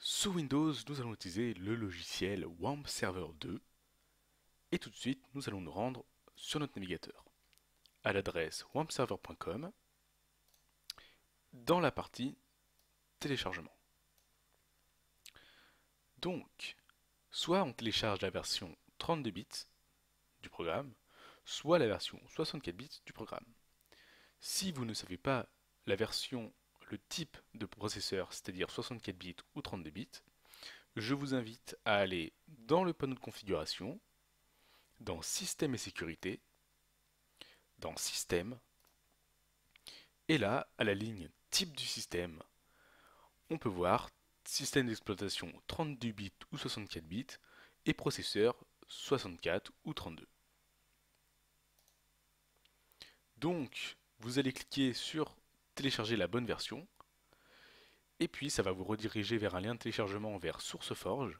Sous Windows, nous allons utiliser le logiciel WAMP Server 2 et tout de suite, nous allons nous rendre sur notre navigateur à l'adresse wampserver.com dans la partie téléchargement. Donc, soit on télécharge la version 32 bits du programme, soit la version 64 bits du programme. Si vous ne savez pas la version, le type de processeur, c'est-à-dire 64 bits ou 32 bits, je vous invite à aller dans le panneau de configuration, dans Système et sécurité, dans Système, et là, à la ligne Type du système, on peut voir système d'exploitation 32 bits ou 64 bits et processeur 64 ou 32. Donc, vous allez cliquer sur télécharger la bonne version, et puis ça va vous rediriger vers un lien de téléchargement vers SourceForge,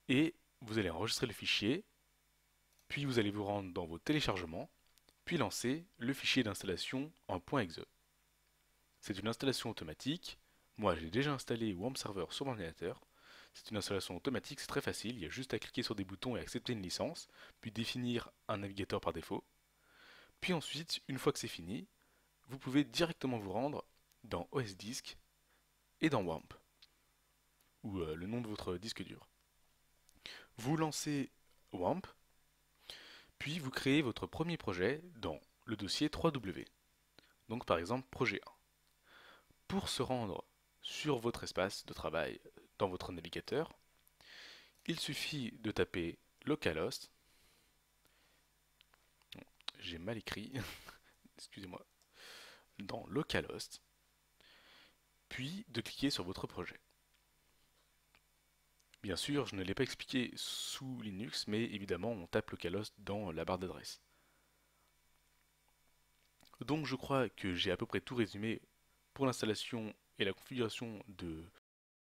et vous allez enregistrer le fichier, puis vous allez vous rendre dans vos téléchargements, puis lancer le fichier d'installation en .exe. C'est une installation automatique. Moi, j'ai déjà installé WAMP Server sur mon ordinateur. C'est une installation automatique, c'est très facile. Il y a juste à cliquer sur des boutons et accepter une licence, puis définir un navigateur par défaut. Puis ensuite, une fois que c'est fini, vous pouvez directement vous rendre dans OS Disk et dans WAMP, ou le nom de votre disque dur. Vous lancez WAMP, puis vous créez votre premier projet dans le dossier 3W. Donc par exemple projet 1. Pour se rendre sur votre espace de travail dans votre navigateur, il suffit de taper localhost. J'ai mal écrit, excusez-moi, dans localhost, puis de cliquer sur votre projet. Bien sûr, je ne l'ai pas expliqué sous Linux, mais évidemment, on tape localhost dans la barre d'adresse. Donc je crois que j'ai à peu près tout résumé pour l'installation et la configuration de